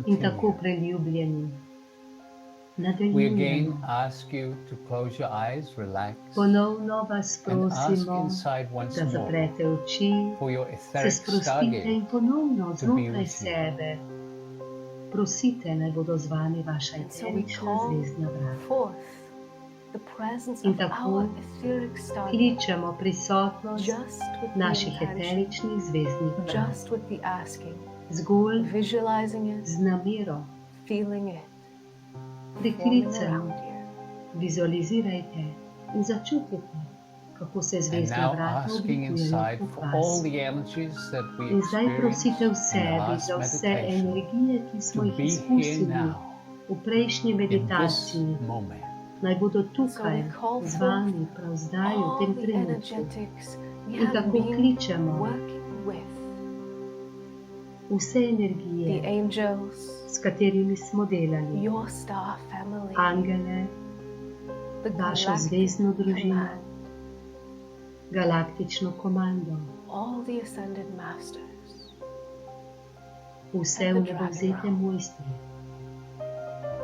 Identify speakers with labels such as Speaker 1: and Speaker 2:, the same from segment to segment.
Speaker 1: In tako preljubljeni, nadaljujemo. Ponovno vas prosimo, da zaprete oči, se sprostite in ponovno znotraj sebe prosite, naj bodo z vami vaša eterična zvezdna vrata. In tako kličemo prisotnost naših eteričnih zvezdnih vrat. Zgolj z namero, priklicem, vizualizirajte in začutite, kako se zvezdna vrata oblikujejo v vas. In zdaj prosite v sebi za vse energije, ki smo jih izkusili v prejšnji meditaciji, naj bodo tukaj z vami prav zdaj v tem trenutku. In tako kličemo vse energije, s katerimi smo delali, angele, vašo zvezdno družino, galaktično komando, vse vnebovzete mojstri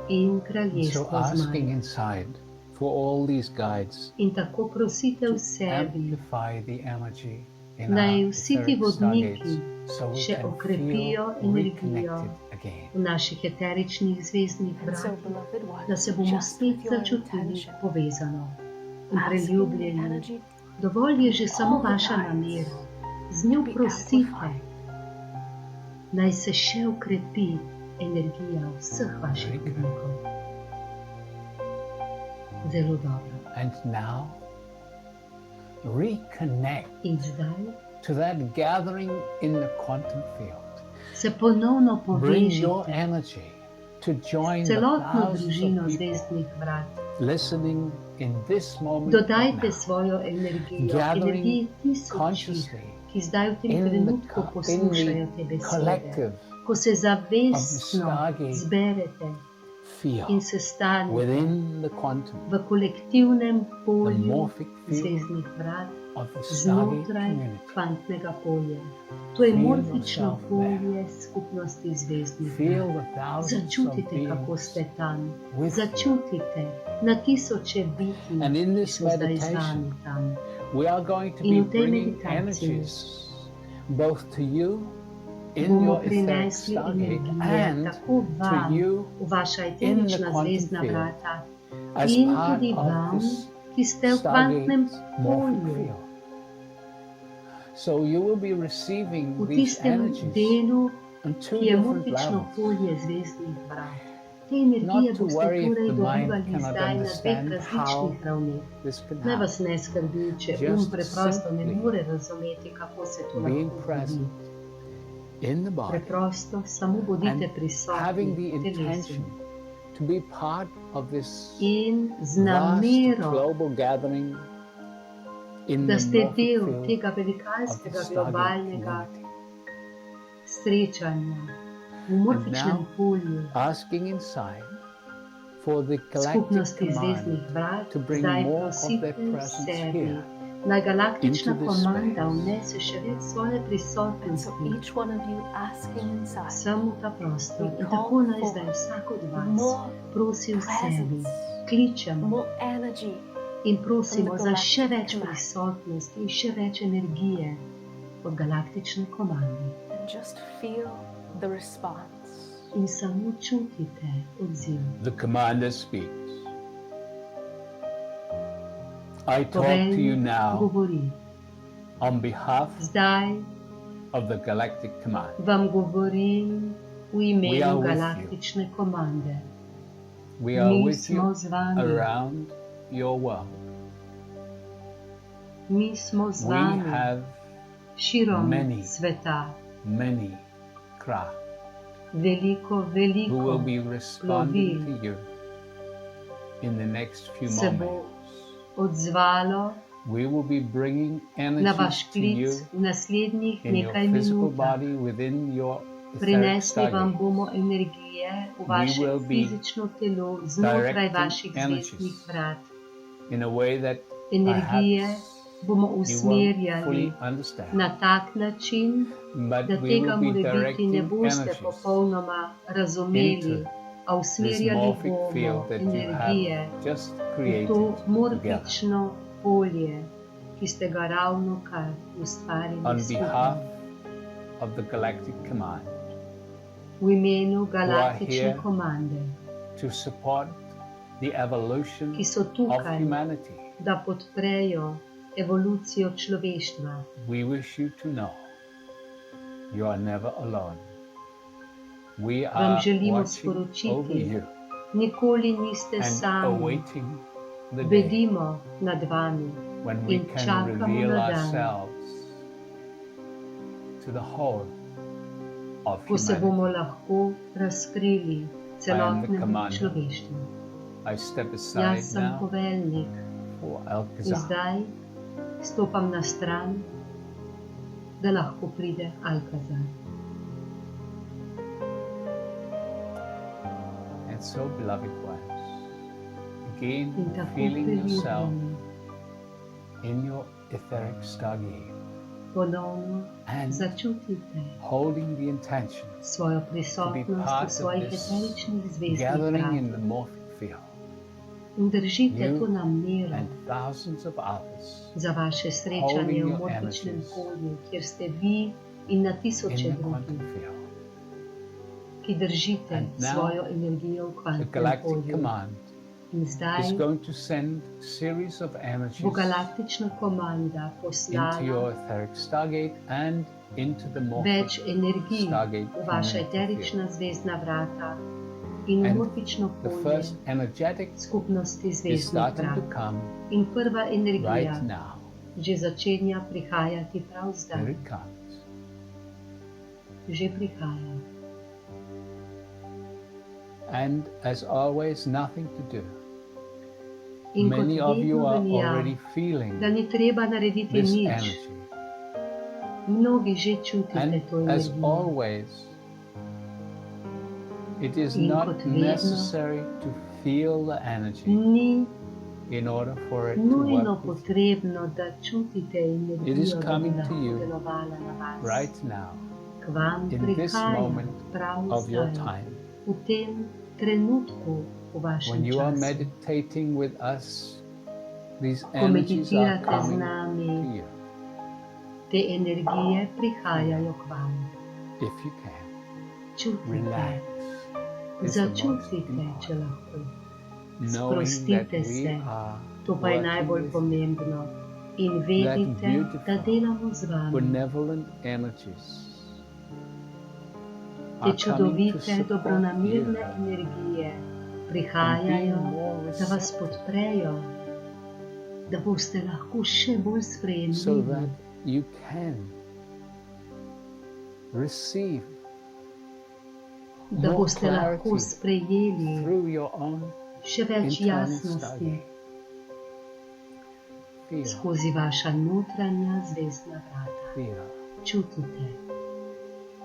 Speaker 1: in kraljestvo zmaja. In tako prosite v sebi, naj vsi ti vodniki še okrepijo energijo v naših eteričnih zvezdnih vratih, da se bomo spet začutili povezano in preljubljeni. Dovolj je že samo vaša namera, z njo prosite, naj se še okrepi energija vseh vaših vodnikov. Zelo dobro. In zdaj se ponovno povežite s celotno družino zvezdnih vrat. Dodajte svojo energijo, energiji tisočih, ki zdaj v tem trenutku poslušajo te besede, ko se zavestno zberete in se stanete v kolektivnem polju zvezdnih vrat znotraj kvantnega polja. To je morfično polje skupnosti zvezdnih vrat. Začutite, kako ste tam. Začutite na tisoče bitij, ki so zdaj z vami tam. In v tej meditaciji bomo prinesli energije tako vam v vaša eterična zvezdna vrata in tudi vam, ki ste v kvantnem polju. V tistem delu, ki je morfično polje zvezdnih vrat. Te energije boste torej dobivali zdaj na dveh različnih ravneh. Naj vas ne skrbi, če preprosto ne more razumeti, kako se to lahko zgodi. Preprosto samo bodite prisotni v telesu in z namero, da ste del tega velikanskega globalnega srečanja v morfičnem polju skupnosti zvezdnih vrat. Zdaj prosite v sebi, naj galaktična komanda vnese še več svoje prisotnosti sem v ta prostor. In tako naj zdaj vsak od vas prosi v sebi, kličemo in prosimo za še več prisotnosti in še več energije od galaktične komande. In samo čutite odziv. Poveljnik govori. Zdaj vam govorim v imenu galaktične komande. Mi smo z vami. Mi smo z vami širom sveta. Veliko plovil se bo odzvalo na vaš klic v naslednjih nekaj minutah. Prinesli vam bomo energije v vaše fizično telo znotraj vaših zvezdnih vrat. Energije, bomo usmerjali na tak način, da tega morebiti ne boste popolnoma razumeli, a usmerjali bomo energije v to morfično polje, ki ste ga ravnokar ustvarili skupaj. V imenu galaktične komande, ki so tukaj, da podprejo evolucijo človeštva. Vam želimo sporočiti, nikoli niste sami, bedimo nad vami in čakamo na dan, ko se bomo lahko razkrili celotnemu človeštvu. Jaz sem poveljnik in zdaj stopam na stran, da lahko pride Alkazar. In tako priljubljeni, ponovno začutite svojo prisotnost v svojih eteričnih zvezdnih vratih in držite to namero za vaše srečanje v morfičnem polju, kjer ste vi in na tisoče drugih, ki držite svojo energijo v kvantnem polju. In zdaj bo galaktična komanda poslala več energij v vaša eterična zvezdna vrata in morfično polje skupnosti zvezdnih vrat. In prva energija že začenja prihajati prav zdaj. Že prihaja.
Speaker 2: And as always, nothing to do.
Speaker 1: In kot
Speaker 2: Many of you
Speaker 1: vedno
Speaker 2: are
Speaker 1: velja,
Speaker 2: already feeling
Speaker 1: da ni treba narediti
Speaker 2: this
Speaker 1: nič.
Speaker 2: energy.
Speaker 1: Mnogi že čutite
Speaker 2: And
Speaker 1: to
Speaker 2: as
Speaker 1: energijo.
Speaker 2: always, it is
Speaker 1: In
Speaker 2: not
Speaker 1: kot vedno,
Speaker 2: necessary to feel the energy
Speaker 1: Ni
Speaker 2: in order for it to
Speaker 1: nujno
Speaker 2: work with you.
Speaker 1: potrebno, da čutite
Speaker 2: It is
Speaker 1: energijo, da bi
Speaker 2: coming to
Speaker 1: lahko
Speaker 2: you
Speaker 1: delovala na vas.
Speaker 2: right now,
Speaker 1: K vam
Speaker 2: in this
Speaker 1: prihaja
Speaker 2: moment
Speaker 1: prav
Speaker 2: of your
Speaker 1: zdaj,
Speaker 2: time.
Speaker 1: v tem trenutku v vašem
Speaker 2: When you are
Speaker 1: času.
Speaker 2: meditating with us, these
Speaker 1: Ko
Speaker 2: energies are
Speaker 1: meditirate z
Speaker 2: coming to
Speaker 1: nami,
Speaker 2: you,
Speaker 1: te energije prihajajo k vam.
Speaker 2: if you can.
Speaker 1: Čutite,
Speaker 2: Relax. is the most
Speaker 1: začutite,
Speaker 2: important.
Speaker 1: če lahko.
Speaker 2: Knowing that
Speaker 1: Sprostite
Speaker 2: we
Speaker 1: se,
Speaker 2: are
Speaker 1: to pa je
Speaker 2: working
Speaker 1: najbolj
Speaker 2: with
Speaker 1: pomembno. In vedite,
Speaker 2: beautiful,
Speaker 1: da delamo z vami.
Speaker 2: benevolent energies
Speaker 1: Te
Speaker 2: are coming to
Speaker 1: čudovite,
Speaker 2: support
Speaker 1: dobronamirne
Speaker 2: you
Speaker 1: energije
Speaker 2: and
Speaker 1: prihajajo,
Speaker 2: being more
Speaker 1: da vas
Speaker 2: receptive
Speaker 1: podprejo, da boste lahko še bolj
Speaker 2: so
Speaker 1: sprejemljivi,
Speaker 2: that you can receive
Speaker 1: da
Speaker 2: more
Speaker 1: boste lahko
Speaker 2: clarity
Speaker 1: sprejeli
Speaker 2: through your own
Speaker 1: še več
Speaker 2: internal
Speaker 1: jasnosti
Speaker 2: study. Feel,
Speaker 1: skozi vaša notranja zvezdna vrata.
Speaker 2: feel.
Speaker 1: Čutite,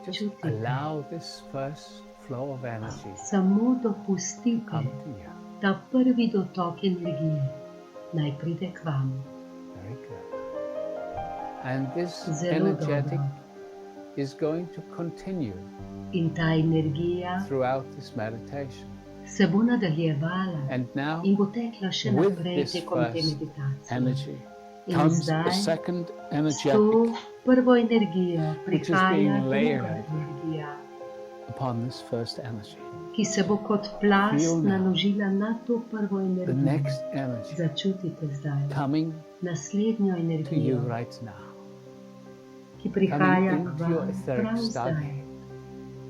Speaker 2: Just
Speaker 1: čutite.
Speaker 2: allow this first flow of energy
Speaker 1: Samo dopustite,
Speaker 2: come to you.
Speaker 1: da prvi dotok energije naj pride k vam.
Speaker 2: Very good. And this
Speaker 1: Zelo
Speaker 2: energetic
Speaker 1: dobro.
Speaker 2: is going to continue
Speaker 1: In ta energija
Speaker 2: throughout this meditation.
Speaker 1: se bo nadaljevala
Speaker 2: And now,
Speaker 1: in bo tekla še
Speaker 2: with
Speaker 1: naprej
Speaker 2: this
Speaker 1: tekom te
Speaker 2: first
Speaker 1: meditacije.
Speaker 2: energy
Speaker 1: In
Speaker 2: comes
Speaker 1: zdaj
Speaker 2: a second
Speaker 1: s to
Speaker 2: energetic
Speaker 1: prvo energijo
Speaker 2: which is
Speaker 1: prihaja
Speaker 2: being
Speaker 1: druga
Speaker 2: layered
Speaker 1: energija,
Speaker 2: upon this first energy.
Speaker 1: ki se bo kot plast
Speaker 2: Feel now
Speaker 1: naložila na to prvo
Speaker 2: The
Speaker 1: energijo.
Speaker 2: next energy
Speaker 1: Začutite zdaj
Speaker 2: coming
Speaker 1: naslednjo
Speaker 2: to
Speaker 1: energijo,
Speaker 2: you right now.
Speaker 1: ki prihaja
Speaker 2: Coming
Speaker 1: k
Speaker 2: into your
Speaker 1: vam
Speaker 2: etheric
Speaker 1: prav zdaj.
Speaker 2: stargate.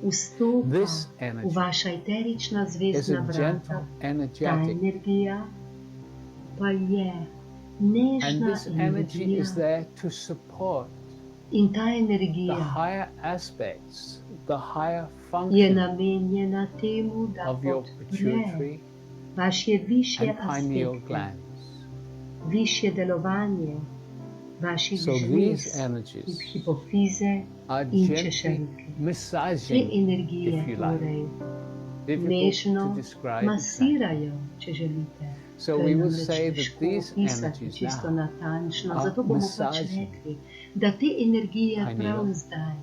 Speaker 1: Vstopa
Speaker 2: This
Speaker 1: v
Speaker 2: energy
Speaker 1: vaša eterična
Speaker 2: is
Speaker 1: zvezdna
Speaker 2: a
Speaker 1: vrata.
Speaker 2: gentle,
Speaker 1: Ta
Speaker 2: energetic,
Speaker 1: energija pa je
Speaker 2: and
Speaker 1: nežna
Speaker 2: this energy is
Speaker 1: energija.
Speaker 2: there to support
Speaker 1: In ta
Speaker 2: the
Speaker 1: energija
Speaker 2: higher aspects, the higher
Speaker 1: je
Speaker 2: function
Speaker 1: namenjena temu, da
Speaker 2: of your
Speaker 1: podpre
Speaker 2: pituitary
Speaker 1: vaše višje
Speaker 2: and pineal
Speaker 1: aspekte,
Speaker 2: glands.
Speaker 1: višje delovanje vaših
Speaker 2: So
Speaker 1: žlez,
Speaker 2: these energies
Speaker 1: hipofize
Speaker 2: are
Speaker 1: in
Speaker 2: gently
Speaker 1: češerke. Te
Speaker 2: massaging,
Speaker 1: energije
Speaker 2: if you like.
Speaker 1: torej
Speaker 2: Difficult
Speaker 1: nežno
Speaker 2: to describe exactly.
Speaker 1: masirajo, če želite,
Speaker 2: So we will say that these energies
Speaker 1: čisto
Speaker 2: now
Speaker 1: natančno.
Speaker 2: are
Speaker 1: Zato bomo pač
Speaker 2: massaging
Speaker 1: rekli, da te energije
Speaker 2: pineal,
Speaker 1: prav zdaj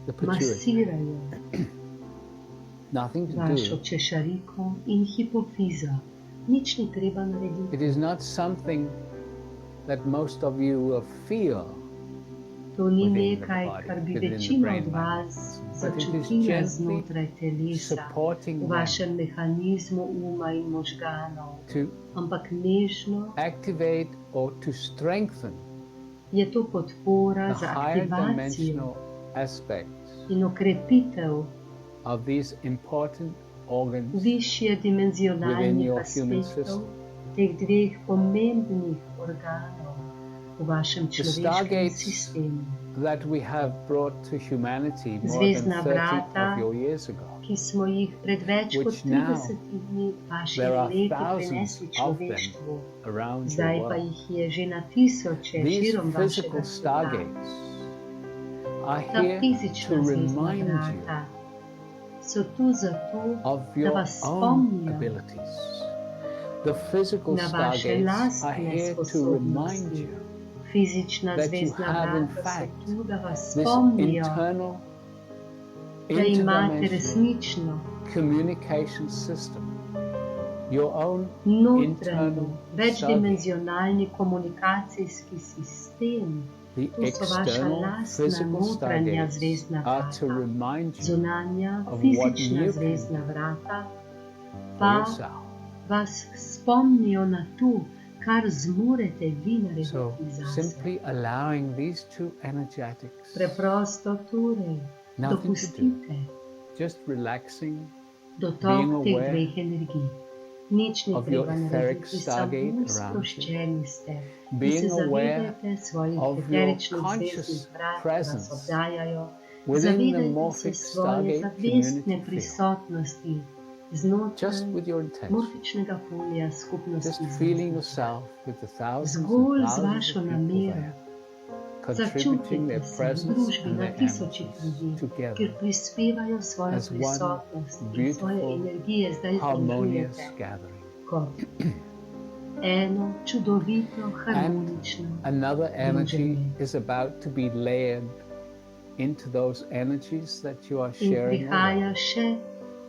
Speaker 2: the pituitary.
Speaker 1: masirajo
Speaker 2: Nothing to
Speaker 1: vašo
Speaker 2: do.
Speaker 1: češariko in hipofizo. Nič ni treba narediti.
Speaker 2: It is not something that most of you will feel
Speaker 1: To ni
Speaker 2: within the
Speaker 1: nekaj,
Speaker 2: body,
Speaker 1: kar bi
Speaker 2: within the
Speaker 1: večina
Speaker 2: brain
Speaker 1: od vas
Speaker 2: but it is
Speaker 1: začutila
Speaker 2: gently
Speaker 1: znotraj telesa,
Speaker 2: supporting
Speaker 1: v
Speaker 2: them
Speaker 1: vašem mehanizmu uma in možganov.
Speaker 2: to
Speaker 1: Ampak nežno
Speaker 2: activate or to strengthen
Speaker 1: je to podpora
Speaker 2: the
Speaker 1: za
Speaker 2: higher
Speaker 1: aktivacijo
Speaker 2: dimensional aspects
Speaker 1: in okrepitev
Speaker 2: of these important organs
Speaker 1: višje
Speaker 2: within
Speaker 1: dimenzionalnih
Speaker 2: your human
Speaker 1: aspektov
Speaker 2: system.
Speaker 1: teh dveh pomembnih organov v vašem
Speaker 2: The
Speaker 1: človeškem
Speaker 2: stargates
Speaker 1: sistemu.
Speaker 2: that we have brought to humanity more than
Speaker 1: Zvezdna
Speaker 2: 30
Speaker 1: vrata,
Speaker 2: of your years ago.
Speaker 1: ki smo jih pred več kot
Speaker 2: Which now
Speaker 1: 30 vaših
Speaker 2: there are
Speaker 1: leti
Speaker 2: thousands
Speaker 1: prenesli
Speaker 2: of them
Speaker 1: človeštvu.
Speaker 2: around your
Speaker 1: Zdaj pa
Speaker 2: world.
Speaker 1: jih je že na tisoče
Speaker 2: These
Speaker 1: širom vašega
Speaker 2: physical
Speaker 1: sveta.
Speaker 2: stargates are
Speaker 1: Ta
Speaker 2: here to
Speaker 1: fizična zvezdna
Speaker 2: remind you
Speaker 1: vrata so tu zato,
Speaker 2: of
Speaker 1: da
Speaker 2: your
Speaker 1: vas
Speaker 2: own
Speaker 1: spomnijo
Speaker 2: abilities. The physical
Speaker 1: na vaše
Speaker 2: stargates are
Speaker 1: lastne
Speaker 2: here to remind
Speaker 1: sposobnosti.
Speaker 2: you
Speaker 1: Fizična
Speaker 2: that you
Speaker 1: zvezdna
Speaker 2: have in
Speaker 1: vrata so
Speaker 2: fact
Speaker 1: tu, da vas
Speaker 2: this
Speaker 1: spomnijo,
Speaker 2: internal,
Speaker 1: da imate
Speaker 2: interdimensional
Speaker 1: resnično
Speaker 2: communication system, your own
Speaker 1: notranji,
Speaker 2: internal
Speaker 1: večdimenzionalni komunikacijski sistem.
Speaker 2: The
Speaker 1: To so vaša
Speaker 2: external
Speaker 1: lastna
Speaker 2: physical
Speaker 1: notranja
Speaker 2: stargates
Speaker 1: zvezdna
Speaker 2: are to
Speaker 1: vrata.
Speaker 2: remind you
Speaker 1: Zunanja
Speaker 2: of what
Speaker 1: fizična
Speaker 2: you
Speaker 1: zvezdna
Speaker 2: can do
Speaker 1: vrata
Speaker 2: for
Speaker 1: pa
Speaker 2: yourself.
Speaker 1: vas spomnijo na to, kar zmorete vi narediti
Speaker 2: So
Speaker 1: zase.
Speaker 2: simply allowing these two energetics,
Speaker 1: Preprosto torej
Speaker 2: nothing to do,
Speaker 1: dopustite
Speaker 2: just relaxing
Speaker 1: dotok
Speaker 2: being
Speaker 1: teh
Speaker 2: aware
Speaker 1: dveh energij. Nič ni
Speaker 2: of your
Speaker 1: treba
Speaker 2: etheric
Speaker 1: narediti,
Speaker 2: stargate
Speaker 1: samo
Speaker 2: around you,
Speaker 1: sproščeni ste. In
Speaker 2: being
Speaker 1: se
Speaker 2: aware
Speaker 1: zavedajte svojih
Speaker 2: of your
Speaker 1: eteričnih
Speaker 2: conscious
Speaker 1: zvezdnih vrat, ki vas
Speaker 2: presence
Speaker 1: obdajajo.
Speaker 2: within the
Speaker 1: Zavedajte se
Speaker 2: morphic
Speaker 1: svoje
Speaker 2: stargate
Speaker 1: zavestne
Speaker 2: community field,
Speaker 1: prisotnosti
Speaker 2: just
Speaker 1: znotraj
Speaker 2: with your intention,
Speaker 1: morfičnega polja skupnosti
Speaker 2: just feeling
Speaker 1: zvezdnih.
Speaker 2: yourself with the thousands and
Speaker 1: Zgolj z
Speaker 2: thousands
Speaker 1: vašo
Speaker 2: of people
Speaker 1: namero
Speaker 2: there, contributing their
Speaker 1: začutite se v
Speaker 2: presence
Speaker 1: družbi
Speaker 2: and
Speaker 1: na
Speaker 2: their
Speaker 1: tisočih
Speaker 2: energies
Speaker 1: ljudi,
Speaker 2: together
Speaker 1: kjer prispevajo svojo
Speaker 2: as one
Speaker 1: prisotnost in svoje
Speaker 2: beautiful,
Speaker 1: energije zdaj
Speaker 2: harmonious
Speaker 1: združujete
Speaker 2: gathering.
Speaker 1: kot eno čudovito harmonično
Speaker 2: Another energy
Speaker 1: druženje.
Speaker 2: is about to be layered into those energies that you are
Speaker 1: In
Speaker 2: sharing
Speaker 1: prihaja
Speaker 2: already.
Speaker 1: še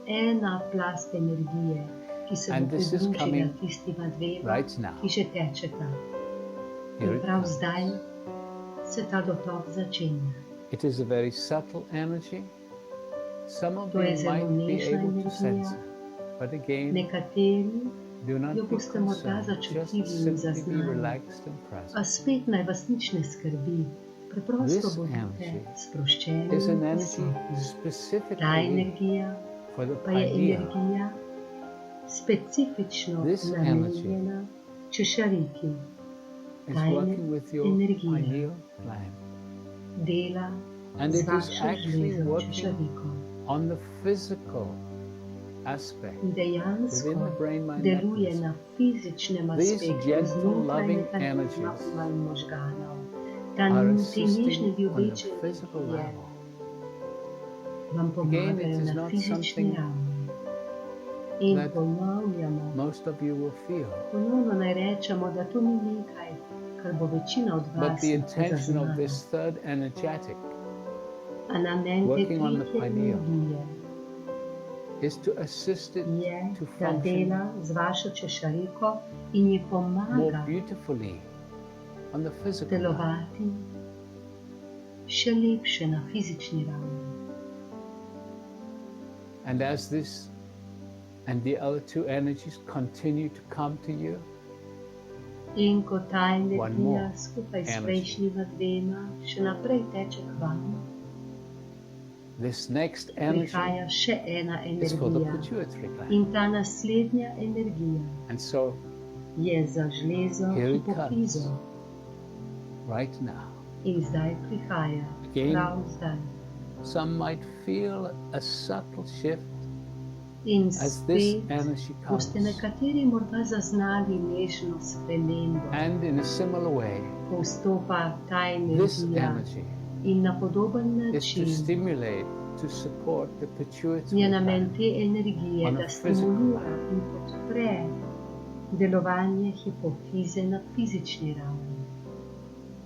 Speaker 1: ena plast energije, ki se
Speaker 2: And
Speaker 1: bo
Speaker 2: this is
Speaker 1: pridružila
Speaker 2: coming
Speaker 1: tistima dvema,
Speaker 2: right now.
Speaker 1: ki že tečeta.
Speaker 2: Here
Speaker 1: In
Speaker 2: it
Speaker 1: prav
Speaker 2: comes.
Speaker 1: zdaj se ta dotok začenja.
Speaker 2: It is a very subtle energy. Some of
Speaker 1: To je
Speaker 2: you
Speaker 1: zelo
Speaker 2: might be
Speaker 1: nežna
Speaker 2: able to
Speaker 1: energija.
Speaker 2: sense it. But again,
Speaker 1: Nekateri
Speaker 2: do not
Speaker 1: jo
Speaker 2: be
Speaker 1: boste morda
Speaker 2: concerned.
Speaker 1: začutili in
Speaker 2: Just simply be
Speaker 1: zaznali.
Speaker 2: relaxed and
Speaker 1: A
Speaker 2: present.
Speaker 1: spet naj vas nič ne skrbi. Preprosto
Speaker 2: This
Speaker 1: bodite
Speaker 2: energy
Speaker 1: sproščeni
Speaker 2: is an
Speaker 1: in
Speaker 2: energy
Speaker 1: prisotni. Ta
Speaker 2: specifically
Speaker 1: energija
Speaker 2: for the
Speaker 1: pa je
Speaker 2: pineal.
Speaker 1: energija specifično
Speaker 2: This
Speaker 1: namenjena češariki.
Speaker 2: It's
Speaker 1: Ta
Speaker 2: working with your
Speaker 1: energija
Speaker 2: pineal gland.
Speaker 1: dela
Speaker 2: And
Speaker 1: z
Speaker 2: it is
Speaker 1: vašo
Speaker 2: actually
Speaker 1: žlezo
Speaker 2: working
Speaker 1: češariko.
Speaker 2: on the physical aspect
Speaker 1: In dejansko
Speaker 2: within the brain-mind
Speaker 1: deluje
Speaker 2: mechanism.
Speaker 1: na fizičnem
Speaker 2: These
Speaker 1: aspektu
Speaker 2: gentle,
Speaker 1: znotraj
Speaker 2: loving
Speaker 1: mehanizma
Speaker 2: energies
Speaker 1: uma in možganov.
Speaker 2: are
Speaker 1: Te nežne
Speaker 2: assisting on
Speaker 1: ljubeče
Speaker 2: the physical
Speaker 1: energije
Speaker 2: level.
Speaker 1: vam
Speaker 2: Again, it
Speaker 1: pomagajo
Speaker 2: is
Speaker 1: na
Speaker 2: not
Speaker 1: fizični
Speaker 2: something
Speaker 1: ravni. In
Speaker 2: that
Speaker 1: ponavljamo,
Speaker 2: most of you will feel.
Speaker 1: ponovno naj rečemo, da to ni nekaj, kar bo večina od
Speaker 2: But
Speaker 1: vas
Speaker 2: the intention of
Speaker 1: zaznala.
Speaker 2: this third energetic
Speaker 1: A namen te
Speaker 2: working on the
Speaker 1: tretje
Speaker 2: pineal
Speaker 1: energije
Speaker 2: is to assist it
Speaker 1: je,
Speaker 2: to
Speaker 1: da
Speaker 2: function
Speaker 1: dela z vašo češariko in ji
Speaker 2: more
Speaker 1: pomaga
Speaker 2: beautifully on the physical level.
Speaker 1: delovati še lepše na fizični ravni.
Speaker 2: And as this and the other two energies continue to come to you,
Speaker 1: In ko ta
Speaker 2: One
Speaker 1: energija
Speaker 2: more
Speaker 1: skupaj s
Speaker 2: energy.
Speaker 1: prejšnjima dvema še naprej teče k vam,
Speaker 2: this next energy
Speaker 1: prihaja še ena
Speaker 2: is for the
Speaker 1: energija.
Speaker 2: pituitary gland.
Speaker 1: In ta naslednja energija
Speaker 2: And so,
Speaker 1: je za žlezo
Speaker 2: Here it
Speaker 1: hipofizo.
Speaker 2: right now,
Speaker 1: In zdaj prihaja,
Speaker 2: Again.
Speaker 1: prav zdaj.
Speaker 2: some might feel a subtle shift
Speaker 1: In
Speaker 2: as this
Speaker 1: spet
Speaker 2: energy comes.
Speaker 1: boste nekateri morda zaznali nežno spremembo,
Speaker 2: And in a similar way,
Speaker 1: ko vstopa ta
Speaker 2: this
Speaker 1: energija.
Speaker 2: energy
Speaker 1: In na podoben
Speaker 2: is to
Speaker 1: način
Speaker 2: stimulate, to support the pituitary
Speaker 1: je namen
Speaker 2: gland
Speaker 1: te energije,
Speaker 2: on a
Speaker 1: da
Speaker 2: physical
Speaker 1: stimulira
Speaker 2: level.
Speaker 1: in podpre Delovanje hipofize na fizični ravni.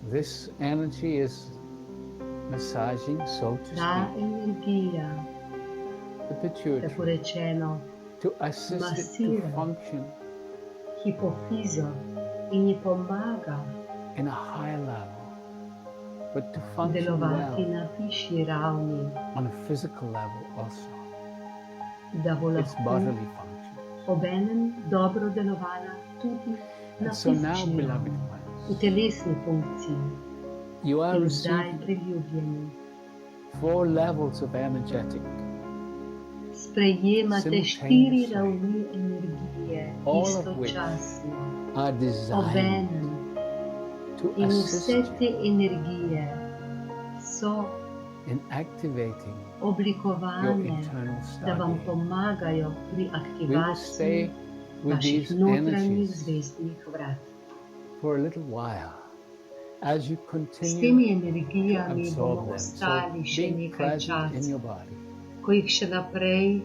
Speaker 2: This energy is massaging, so to
Speaker 1: Ta
Speaker 2: speak,
Speaker 1: energija,
Speaker 2: the pituitary
Speaker 1: tako rečeno,
Speaker 2: to assist it to
Speaker 1: masira
Speaker 2: function
Speaker 1: hipofizo in ji pomaga
Speaker 2: in a higher level, but to function
Speaker 1: delovati
Speaker 2: well
Speaker 1: na višji ravni,
Speaker 2: on a physical level also.
Speaker 1: da bo
Speaker 2: Its
Speaker 1: lahko
Speaker 2: bodily function.
Speaker 1: obenem dobro delovala tudi na
Speaker 2: And so now,
Speaker 1: fizični
Speaker 2: beloved
Speaker 1: ravni, v
Speaker 2: ones,
Speaker 1: telesni funkciji.
Speaker 2: you are
Speaker 1: In zdaj,
Speaker 2: receiving
Speaker 1: preljubljeni,
Speaker 2: 4 levels of energetic,
Speaker 1: sprejemate 4
Speaker 2: simultaneously,
Speaker 1: ravni energije
Speaker 2: all of which
Speaker 1: istočasno,
Speaker 2: are designed
Speaker 1: obenem.
Speaker 2: to
Speaker 1: In
Speaker 2: assist
Speaker 1: vse
Speaker 2: you
Speaker 1: te energije so
Speaker 2: in activating your
Speaker 1: oblikovane,
Speaker 2: internal
Speaker 1: da vam
Speaker 2: Stargate.
Speaker 1: pomagajo pri
Speaker 2: We will
Speaker 1: aktivaciji
Speaker 2: stay with
Speaker 1: vaših
Speaker 2: these
Speaker 1: notranjih
Speaker 2: energies
Speaker 1: zvezdnih vrat.
Speaker 2: for a little while as you
Speaker 1: S
Speaker 2: continue
Speaker 1: temi
Speaker 2: to
Speaker 1: energijami
Speaker 2: absorb
Speaker 1: bomo
Speaker 2: them. So
Speaker 1: ostali še
Speaker 2: being
Speaker 1: nekaj
Speaker 2: present in
Speaker 1: časa,
Speaker 2: your body,
Speaker 1: ko jih še naprej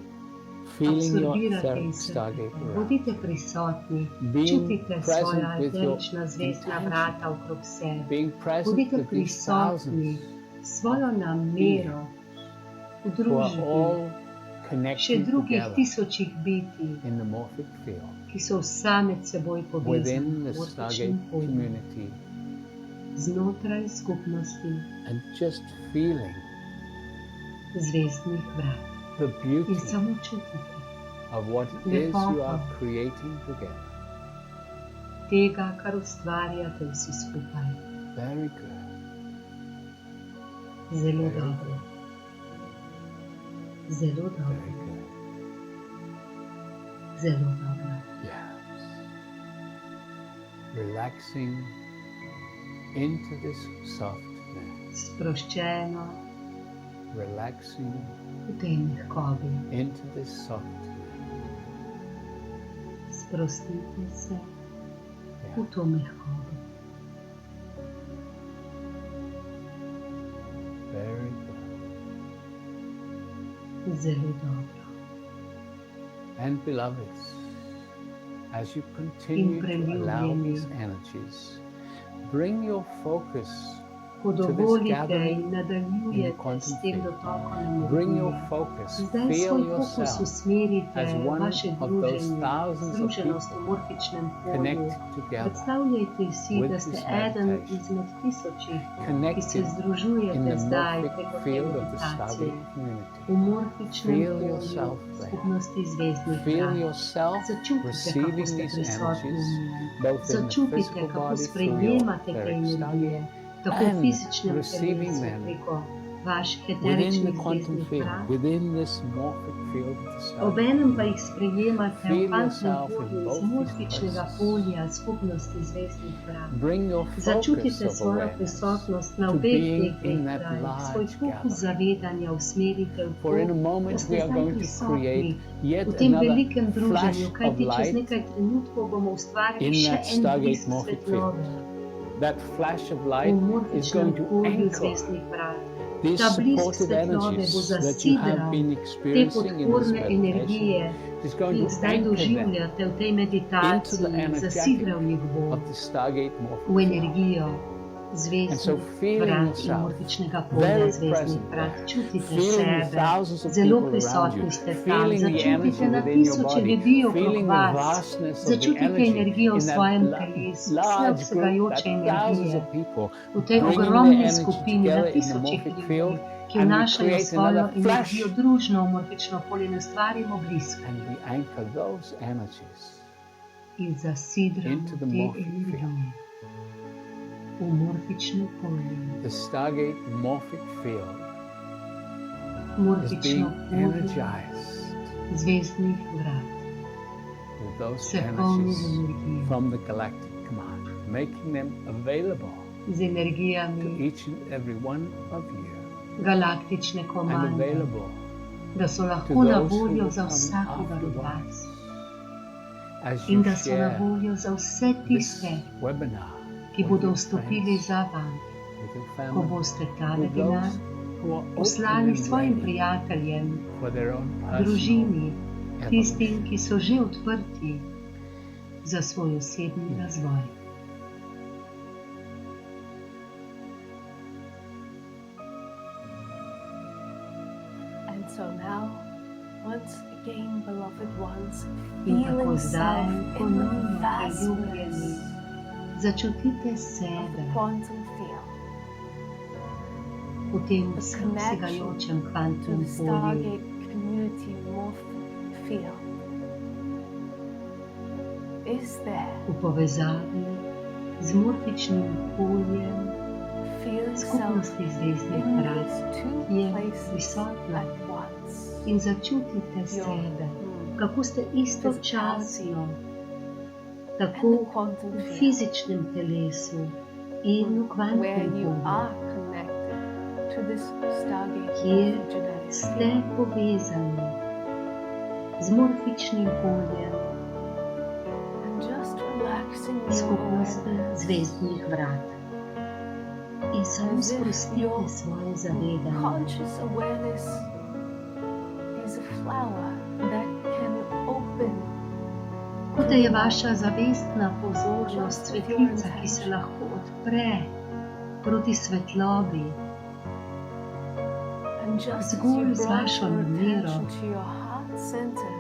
Speaker 2: feeling your
Speaker 1: absorbirate
Speaker 2: third
Speaker 1: in
Speaker 2: Stargate
Speaker 1: srpite.
Speaker 2: around,
Speaker 1: Bodite prisotni,
Speaker 2: being
Speaker 1: čutite
Speaker 2: present
Speaker 1: svoja
Speaker 2: with your
Speaker 1: eterična zvezdna
Speaker 2: intention,
Speaker 1: vrata okrog sebe.
Speaker 2: being present
Speaker 1: Bodite
Speaker 2: with these
Speaker 1: prisotni,
Speaker 2: thousands
Speaker 1: svojo namero
Speaker 2: who are
Speaker 1: udružiti
Speaker 2: all
Speaker 1: še
Speaker 2: connecting
Speaker 1: drugih
Speaker 2: together
Speaker 1: tisočih bitij,
Speaker 2: in the morphic field
Speaker 1: ki so vsa med seboj povezane
Speaker 2: within the
Speaker 1: v morfičnem
Speaker 2: Stargate
Speaker 1: polju,
Speaker 2: community,
Speaker 1: znotraj skupnosti
Speaker 2: and just feeling
Speaker 1: zvezdnih vrat.
Speaker 2: the
Speaker 1: In
Speaker 2: beauty
Speaker 1: samo čutite
Speaker 2: of what it is you are creating together.
Speaker 1: tega, kar ustvarjate vsi skupaj.
Speaker 2: Very good.
Speaker 1: Zelo
Speaker 2: Very
Speaker 1: dobro.
Speaker 2: good.
Speaker 1: Zelo
Speaker 2: Very
Speaker 1: dobro.
Speaker 2: good.
Speaker 1: Zelo dobro.
Speaker 2: Yes. Relaxing into this softness.
Speaker 1: Sproščeno
Speaker 2: Relaxing
Speaker 1: v tej mehkobi.
Speaker 2: into this softness.
Speaker 1: Sprostite se v
Speaker 2: Yeah.
Speaker 1: to mehkobo.
Speaker 2: Very good.
Speaker 1: Zelo dobro.
Speaker 2: And beloveds, as you continue to allow these
Speaker 1: preljubljeni.
Speaker 2: energies, bring your focus
Speaker 1: Ko
Speaker 2: this
Speaker 1: dovolite
Speaker 2: gathering
Speaker 1: in
Speaker 2: in the
Speaker 1: nadaljujete
Speaker 2: quantum
Speaker 1: s tem
Speaker 2: field.
Speaker 1: dotokom
Speaker 2: Bring your
Speaker 1: energije,
Speaker 2: focus,
Speaker 1: zdaj
Speaker 2: feel
Speaker 1: svoj fokus
Speaker 2: yourself
Speaker 1: usmerite
Speaker 2: as one
Speaker 1: vaše
Speaker 2: of those
Speaker 1: druženje,
Speaker 2: thousands of
Speaker 1: združenost v
Speaker 2: people
Speaker 1: morfičnem polju.
Speaker 2: connected together,
Speaker 1: Predstavljajte si,
Speaker 2: with
Speaker 1: da ste
Speaker 2: this
Speaker 1: eden
Speaker 2: meditation,
Speaker 1: izmed tisočih, ki se
Speaker 2: connected in
Speaker 1: združujete
Speaker 2: the
Speaker 1: zdaj
Speaker 2: morphic
Speaker 1: preko te
Speaker 2: field of the
Speaker 1: meditacije
Speaker 2: Stargate community.
Speaker 1: v morfičnem
Speaker 2: Feel
Speaker 1: polju
Speaker 2: yourself there.
Speaker 1: skupnosti zvezdnih
Speaker 2: Feel
Speaker 1: vrat.
Speaker 2: yourself
Speaker 1: Začutite, kako
Speaker 2: receiving
Speaker 1: ste
Speaker 2: these
Speaker 1: prisotni
Speaker 2: energies,
Speaker 1: v njem.
Speaker 2: both in the
Speaker 1: Začutite,
Speaker 2: physical
Speaker 1: kako
Speaker 2: body through your
Speaker 1: sprejemate te
Speaker 2: etheric
Speaker 1: energije,
Speaker 2: Stargate,
Speaker 1: tako v
Speaker 2: and
Speaker 1: fizičnem
Speaker 2: receiving
Speaker 1: telesu
Speaker 2: them
Speaker 1: preko vaših
Speaker 2: within the
Speaker 1: eteričnih
Speaker 2: quantum
Speaker 1: zvezdnih
Speaker 2: field,
Speaker 1: vrat.
Speaker 2: within this morphic field of the Stargate
Speaker 1: Obenem pa
Speaker 2: community.
Speaker 1: jih sprejemate v
Speaker 2: Feel
Speaker 1: kvantnem
Speaker 2: yourself in
Speaker 1: polju iz
Speaker 2: both these
Speaker 1: morfičnega
Speaker 2: places.
Speaker 1: polja skupnosti zvezdnih vrat.
Speaker 2: Bring your focus
Speaker 1: Začutite
Speaker 2: of
Speaker 1: svojo
Speaker 2: awareness
Speaker 1: prisotnost na
Speaker 2: to
Speaker 1: obeh
Speaker 2: being
Speaker 1: teh
Speaker 2: in that
Speaker 1: krajih.
Speaker 2: large
Speaker 1: Svoj fokus
Speaker 2: gathering.
Speaker 1: zavedanja usmerite v to,
Speaker 2: For in a
Speaker 1: da
Speaker 2: moment
Speaker 1: ste
Speaker 2: we are
Speaker 1: zdaj
Speaker 2: going to
Speaker 1: prisotni
Speaker 2: create yet
Speaker 1: v tem
Speaker 2: another
Speaker 1: velikem druženju,
Speaker 2: flash of
Speaker 1: kajti čez
Speaker 2: light,
Speaker 1: nekaj trenutkov bomo ustvarili
Speaker 2: in
Speaker 1: še
Speaker 2: that
Speaker 1: en
Speaker 2: Stargate
Speaker 1: blisk
Speaker 2: morphic
Speaker 1: svetlobe
Speaker 2: That flash of
Speaker 1: v
Speaker 2: light is
Speaker 1: morfičnem
Speaker 2: going to
Speaker 1: polju
Speaker 2: anchor
Speaker 1: zvezdnih vrat.
Speaker 2: these
Speaker 1: Ta blisk
Speaker 2: supportive
Speaker 1: svetlobe bo
Speaker 2: energies that you have
Speaker 1: zasidral
Speaker 2: been
Speaker 1: te
Speaker 2: experiencing in this
Speaker 1: podporne energije,
Speaker 2: meditation. It's
Speaker 1: ki
Speaker 2: going
Speaker 1: jih
Speaker 2: to
Speaker 1: zdaj
Speaker 2: anchor them
Speaker 1: doživljate v tej
Speaker 2: into the
Speaker 1: meditaciji,
Speaker 2: energetic
Speaker 1: zasidral jih bo
Speaker 2: of the Stargate
Speaker 1: v
Speaker 2: morphic field.
Speaker 1: energijo
Speaker 2: And so
Speaker 1: zvezdnih
Speaker 2: feeling
Speaker 1: vrat in
Speaker 2: yourself
Speaker 1: morfičnega polja
Speaker 2: very
Speaker 1: zvezdnih
Speaker 2: present
Speaker 1: vrat.
Speaker 2: there,
Speaker 1: Čutite
Speaker 2: feeling the
Speaker 1: sebe,
Speaker 2: thousands of
Speaker 1: zelo
Speaker 2: people around
Speaker 1: prisotni
Speaker 2: you,
Speaker 1: ste tam,
Speaker 2: feeling the energy
Speaker 1: začutite na
Speaker 2: within your
Speaker 1: tisoče
Speaker 2: body,
Speaker 1: ljudi okrog
Speaker 2: feeling the
Speaker 1: vas,
Speaker 2: vastness of the
Speaker 1: začutite
Speaker 2: energy
Speaker 1: energijo v
Speaker 2: in that
Speaker 1: svojem telesu,
Speaker 2: large group,
Speaker 1: vseobsegajoče
Speaker 2: that thousands
Speaker 1: energije,
Speaker 2: of people
Speaker 1: v tej
Speaker 2: bringing
Speaker 1: ogromni
Speaker 2: their energy
Speaker 1: skupini na
Speaker 2: together in the
Speaker 1: tisočih
Speaker 2: morphic
Speaker 1: ljudi,
Speaker 2: field,
Speaker 1: ki
Speaker 2: and we
Speaker 1: vnašajo
Speaker 2: create
Speaker 1: svojo
Speaker 2: another flash,
Speaker 1: energijo družno v morfično polje in ustvarimo blisk
Speaker 2: and we anchor those energies
Speaker 1: in zasidramo
Speaker 2: into the
Speaker 1: te
Speaker 2: morphic
Speaker 1: energije
Speaker 2: field.
Speaker 1: v morfično polje.
Speaker 2: The Stargate morphic field is
Speaker 1: Morfično
Speaker 2: being
Speaker 1: polje
Speaker 2: energized
Speaker 1: zvezdnih vrat
Speaker 2: with those
Speaker 1: se polni z
Speaker 2: energies
Speaker 1: energijo,
Speaker 2: from the galactic command, making them available
Speaker 1: z
Speaker 2: to
Speaker 1: energijami
Speaker 2: each and every one of you,
Speaker 1: galaktične
Speaker 2: and
Speaker 1: komande,
Speaker 2: available
Speaker 1: da so
Speaker 2: to
Speaker 1: lahko na
Speaker 2: those who
Speaker 1: voljo
Speaker 2: will
Speaker 1: za
Speaker 2: come
Speaker 1: vsakogar od vas
Speaker 2: afterwards. As
Speaker 1: in
Speaker 2: you
Speaker 1: da so na
Speaker 2: share
Speaker 1: voljo za vse
Speaker 2: this
Speaker 1: tiste,
Speaker 2: webinar
Speaker 1: ki
Speaker 2: with
Speaker 1: bodo
Speaker 2: your
Speaker 1: vstopili
Speaker 2: friends,
Speaker 1: za vam,
Speaker 2: with your
Speaker 1: ko
Speaker 2: family,
Speaker 1: boste ta
Speaker 2: with
Speaker 1: webinar
Speaker 2: those who are
Speaker 1: poslali
Speaker 2: open and
Speaker 1: svojim
Speaker 2: ready
Speaker 1: prijateljem,
Speaker 2: for their own personal
Speaker 1: družini, tistim,
Speaker 2: evolution.
Speaker 1: ki so že odprti za svoj osebni razvoj.
Speaker 3: So now, once again, beloved ones,
Speaker 1: In
Speaker 3: feel
Speaker 1: tako zdaj,
Speaker 3: yourself in the
Speaker 1: ponovno
Speaker 3: vastness
Speaker 1: preljubljeni, začutite
Speaker 3: of
Speaker 1: sebe
Speaker 3: the quantum field,
Speaker 1: v tem
Speaker 3: the
Speaker 1: vseobsegajočem
Speaker 3: connection to
Speaker 1: kvantnem
Speaker 3: the
Speaker 1: polju,
Speaker 3: Stargate community morph field is there.
Speaker 1: v povezavi z morfičnim poljem
Speaker 3: Feel yourself
Speaker 1: skupnosti zvezdnih
Speaker 3: in
Speaker 1: vrat,
Speaker 3: these two
Speaker 1: ki je
Speaker 3: places
Speaker 1: prisotna,
Speaker 3: at once.
Speaker 1: in začutite sebe, kako ste istočasno tako
Speaker 3: And the quantum
Speaker 1: v
Speaker 3: field,
Speaker 1: fizičnem telesu in v
Speaker 3: where
Speaker 1: kvantnem
Speaker 3: you
Speaker 1: polju,
Speaker 3: are connected to this Stargate
Speaker 1: kjer
Speaker 3: morphogenetic
Speaker 1: ste
Speaker 3: field.
Speaker 1: povezani z morfičnim poljem
Speaker 3: And just relaxing your
Speaker 1: skupnosti
Speaker 3: awareness
Speaker 1: zvezdnih vrat. In samo
Speaker 3: as if
Speaker 1: sprostite
Speaker 3: your
Speaker 1: svoje zavedanje,
Speaker 3: conscious awareness is a flower that can open
Speaker 1: kot da je vaša zavestna pozornost cvetlica, ki se lahko odpre proti svetlobi,
Speaker 3: and just as
Speaker 1: zgolj
Speaker 3: you
Speaker 1: z
Speaker 3: brought
Speaker 1: vašo
Speaker 3: your
Speaker 1: namero.
Speaker 3: attention to your heart center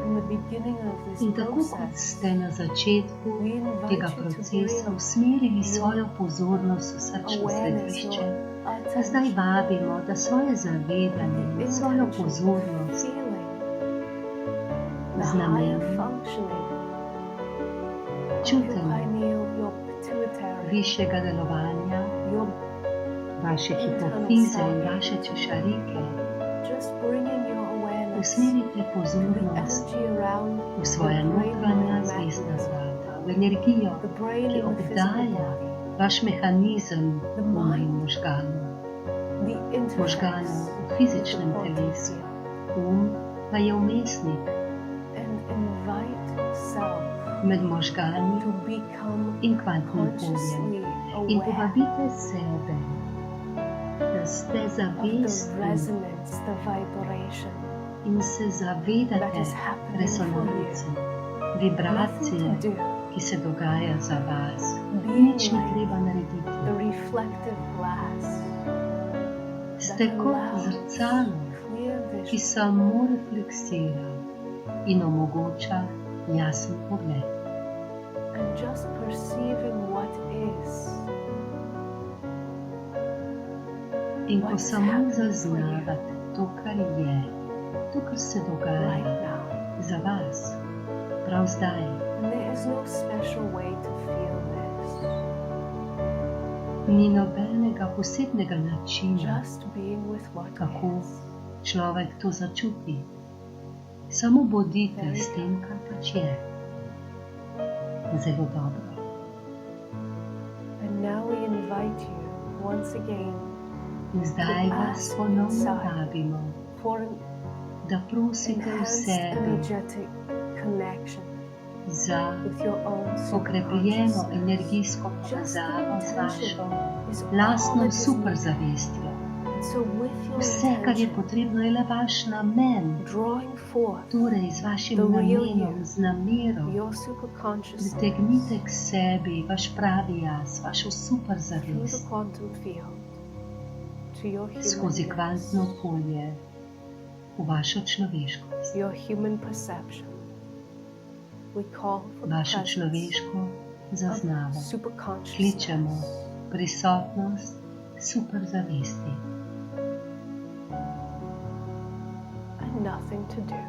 Speaker 3: in the beginning of this
Speaker 1: In tako kot
Speaker 3: process,
Speaker 1: ste na začetku
Speaker 3: we invite
Speaker 1: tega
Speaker 3: you to
Speaker 1: procesa
Speaker 3: bring
Speaker 1: usmerili svojo pozornost v srčno
Speaker 3: awareness,
Speaker 1: središče,
Speaker 3: your
Speaker 1: pa zdaj
Speaker 3: attention,
Speaker 1: vabimo, da svoje zavedanje
Speaker 3: the
Speaker 1: in svojo
Speaker 3: intention,
Speaker 1: pozornost
Speaker 3: feeling, the
Speaker 1: z
Speaker 3: higher
Speaker 1: namenom
Speaker 3: functioning of your
Speaker 1: čutenja
Speaker 3: pineal, your pituitary,
Speaker 1: višjega delovanja
Speaker 3: your
Speaker 1: vaše hipofize in vaše češarike,
Speaker 3: just bringing your awareness
Speaker 1: usmerite
Speaker 3: to the
Speaker 1: pozornost
Speaker 3: energy around
Speaker 1: v svoje
Speaker 3: the brain
Speaker 1: notranja
Speaker 3: mind
Speaker 1: zvezdna
Speaker 3: mechanism,
Speaker 1: vrata, v energijo,
Speaker 3: the brain
Speaker 1: ki
Speaker 3: and the physical
Speaker 1: obdaja
Speaker 3: body,
Speaker 1: vaš mehanizem
Speaker 3: the
Speaker 1: uma in
Speaker 3: mind,
Speaker 1: možganov.
Speaker 3: the interface
Speaker 1: Možganov v
Speaker 3: with the
Speaker 1: fizičnem
Speaker 3: quantum
Speaker 1: telesu,
Speaker 3: field,
Speaker 1: pa je vmesnik
Speaker 3: and invite self
Speaker 1: med možgani
Speaker 3: to become
Speaker 1: in kvantnim poljem.
Speaker 3: consciously
Speaker 1: In
Speaker 3: aware
Speaker 1: povabite sebe, da ste
Speaker 3: of the
Speaker 1: zavestni
Speaker 3: resonance, the vibration
Speaker 1: in se
Speaker 3: that
Speaker 1: zavedate
Speaker 3: is happening for
Speaker 1: resonance,
Speaker 3: you.
Speaker 1: vibracije,
Speaker 3: Nothing to do,
Speaker 1: ki se dogaja za vas.
Speaker 3: being
Speaker 1: Nič ni
Speaker 3: like
Speaker 1: treba
Speaker 3: the
Speaker 1: narediti.
Speaker 3: reflective glass
Speaker 1: Ste
Speaker 3: that
Speaker 1: kot
Speaker 3: allows
Speaker 1: zrcalo,
Speaker 3: clear
Speaker 1: ki
Speaker 3: vision
Speaker 1: samo refleksira in omogoča jasen pogled.
Speaker 3: and just perceiving what is.
Speaker 1: In ko samo zaznavate to, kar je, to, kar se
Speaker 3: Right
Speaker 1: dogaja
Speaker 3: now.
Speaker 1: za vas, prav zdaj,
Speaker 3: And there is no special way to feel this.
Speaker 1: ni nobenega posebnega načina,
Speaker 3: Just being with what
Speaker 1: kako
Speaker 3: is.
Speaker 1: človek to začuti. Samo bodite s tem, kar pač je. Zelo dobro.
Speaker 3: And now we invite you once again
Speaker 1: In zdaj vas ponovno vabimo,
Speaker 3: for an
Speaker 1: da prosite v
Speaker 3: enhanced
Speaker 1: sebi
Speaker 3: energetic connection
Speaker 1: za
Speaker 3: with your own
Speaker 1: okrepljeno
Speaker 3: superconsciousness.
Speaker 1: energijsko
Speaker 3: Just the
Speaker 1: povezavo z vašo
Speaker 3: intention is all
Speaker 1: lastno
Speaker 3: that is needed.
Speaker 1: superzavestjo.
Speaker 3: And so with your
Speaker 1: Vse, kar je
Speaker 3: intention,
Speaker 1: potrebno, je le vaš namen.
Speaker 3: drawing forth
Speaker 1: Torej, z vašim
Speaker 3: the real
Speaker 1: namenom,
Speaker 3: you,
Speaker 1: z namero,
Speaker 3: your superconsciousness
Speaker 1: pritegnite k sebi vaš pravi jaz, vašo
Speaker 3: through the
Speaker 1: superzavest
Speaker 3: quantum field to your
Speaker 1: skozi
Speaker 3: human
Speaker 1: kvantno polje v vašo človeškost,
Speaker 3: your human perception. We call for the
Speaker 1: vašo
Speaker 3: presence
Speaker 1: človeško
Speaker 3: of
Speaker 1: zaznavo.
Speaker 3: superconsciousness
Speaker 1: Kličemo prisotnost superzavesti
Speaker 3: and nothing to do.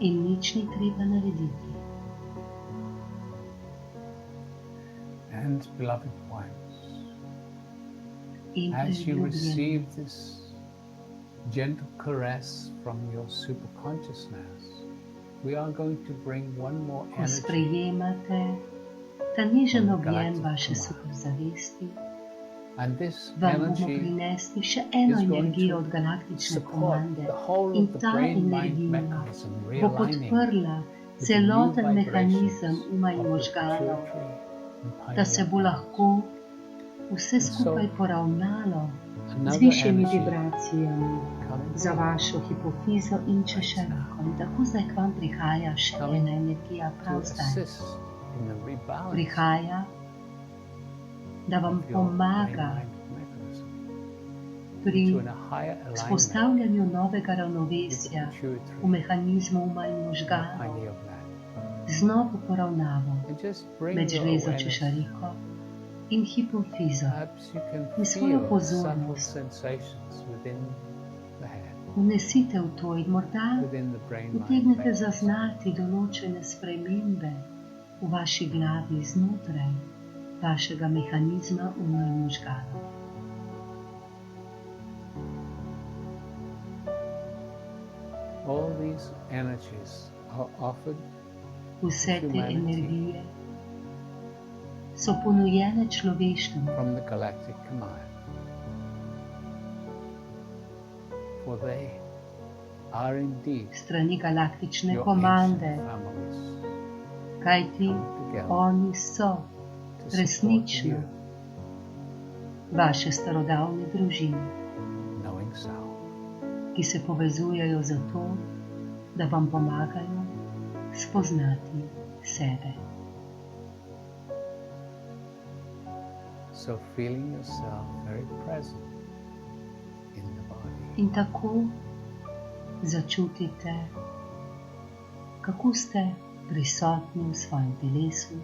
Speaker 1: in nič ni treba narediti.
Speaker 2: And beloved ones,
Speaker 1: In
Speaker 2: as you
Speaker 1: priljubljeni,
Speaker 2: receive this gentle caress from your superconsciousness, we are going to bring one more
Speaker 1: ko
Speaker 2: energy
Speaker 1: sprejemate ta nežen
Speaker 2: from
Speaker 1: objem
Speaker 2: galactic
Speaker 1: vaše
Speaker 2: command.
Speaker 1: superzavesti,
Speaker 2: And this
Speaker 1: vam bomo
Speaker 2: energy
Speaker 1: prinesli še eno
Speaker 2: is going
Speaker 1: energijo
Speaker 2: to
Speaker 1: od galaktične
Speaker 2: support
Speaker 1: komande
Speaker 2: the whole
Speaker 1: in
Speaker 2: of the
Speaker 1: ta
Speaker 2: brain-mind
Speaker 1: energija
Speaker 2: mechanism,
Speaker 1: bo
Speaker 2: realigning
Speaker 1: podprla
Speaker 2: with the
Speaker 1: celoten
Speaker 2: new
Speaker 1: mehanizem
Speaker 2: vibrations
Speaker 1: uma in
Speaker 2: of the
Speaker 1: možganov,
Speaker 2: pituitary and
Speaker 1: da se bo
Speaker 2: pineal
Speaker 1: lahko vse skupaj poravnalo z višjimi vibracijami za vašo hipofizo in češariko. In tako zdaj k vam prihaja še ena energija prav zdaj. Prihaja, da vam pomaga pri vzpostavljanju novega ravnovesja v mehanizmu uma in možganov, z novo poravnavo med žlezo češariko in hipofizo. In svojo pozornost vnesite v to in morda utegnete zaznati določene spremembe v vaši glavi znotraj vašega mehanizma uma in možganov.
Speaker 2: All these energies are offered
Speaker 1: Vse te energije so ponujene človeštvu
Speaker 2: from the galactic command. For they are indeed
Speaker 1: strani galaktične
Speaker 2: your
Speaker 1: komande,
Speaker 2: ancient families,
Speaker 1: kajti oni so resnično vaše starodavne družine,
Speaker 2: knowing self.
Speaker 1: ki se povezujejo zato, da vam pomagajo spoznati sebe.
Speaker 2: So feeling yourself very present in the body.
Speaker 1: In tako začutite, kako ste prisotni v svojem telesu,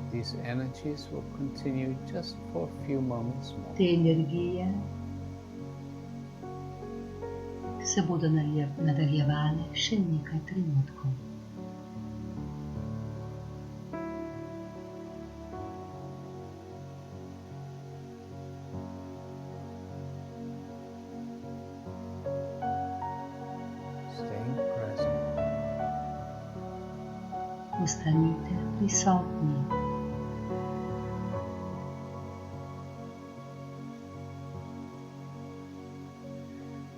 Speaker 2: These energies will continue just for a few moments more.
Speaker 1: te energije se bodo nadaljevale še nekaj trenutkov.
Speaker 2: Staying present.
Speaker 1: Ostanite prisotni.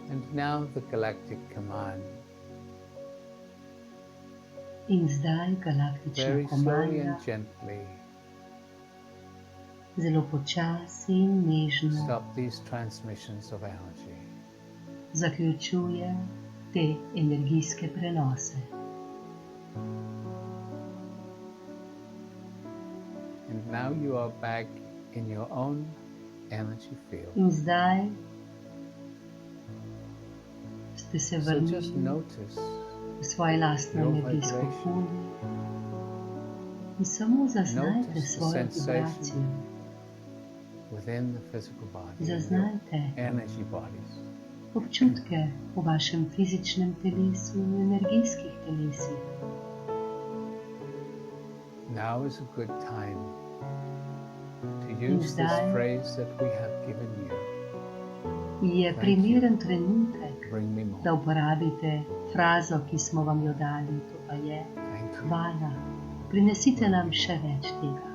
Speaker 2: And now the galactic command,
Speaker 1: In zdaj galaktična
Speaker 2: very slowly
Speaker 1: komanda
Speaker 2: and gently,
Speaker 1: zelo počasi in nežno
Speaker 2: stop these transmissions of energy.
Speaker 1: zaključuje te energijske prenose.
Speaker 2: And now you are back in your own energy field.
Speaker 1: In zdaj ste se
Speaker 2: So just
Speaker 1: vrnili
Speaker 2: notice
Speaker 1: v svoje lastno
Speaker 2: your
Speaker 1: energijsko
Speaker 2: vibration.
Speaker 1: polje in samo zaznajte
Speaker 2: Notice the
Speaker 1: svojo
Speaker 2: sensation
Speaker 1: vibracijo.
Speaker 2: within the physical body, in your
Speaker 1: Zaznajte
Speaker 2: energy bodies.
Speaker 1: občutke v vašem fizičnem telesu in energijskih telesih.
Speaker 2: Now is a good time to
Speaker 1: In
Speaker 2: use this
Speaker 1: zdaj
Speaker 2: phrase that we have given you.
Speaker 1: je primeren trenutek,
Speaker 2: Bring me more.
Speaker 1: da uporabite frazo, ki smo vam jo dali, to pa je
Speaker 2: Thank you.
Speaker 1: hvala. Prinesite nam še več tega.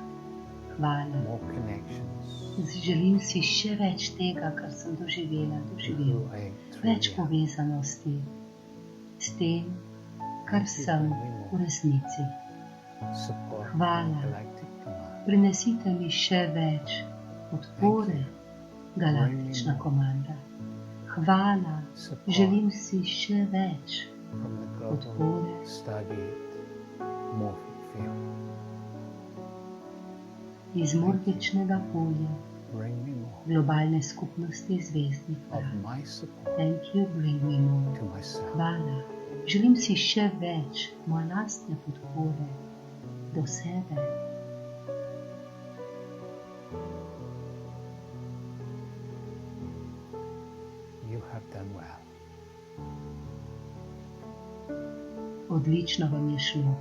Speaker 1: Hvala.
Speaker 2: More connections
Speaker 1: Želim si še več tega, kar sem doživel.
Speaker 2: through a
Speaker 1: Več
Speaker 2: 3D.
Speaker 1: povezanosti s tem, kar sem v resnici.
Speaker 2: Support
Speaker 1: Hvala.
Speaker 2: the galactic command.
Speaker 1: Prinesite mi še več podpore, galaktična komanda. Hvala.
Speaker 2: Support
Speaker 1: Želim si še več
Speaker 2: from the global
Speaker 1: podpore
Speaker 2: Stargate morphic field.
Speaker 1: iz morfičnega polja
Speaker 2: Bring me more
Speaker 1: globalne skupnosti zvezdnih
Speaker 2: of
Speaker 1: vrat.
Speaker 2: my support
Speaker 1: Thank you, bring me more.
Speaker 2: to myself.
Speaker 1: Hvala. Želim si še več moje lastne podpore do sebe.
Speaker 2: You have done well.
Speaker 1: Odlično vam je šlo.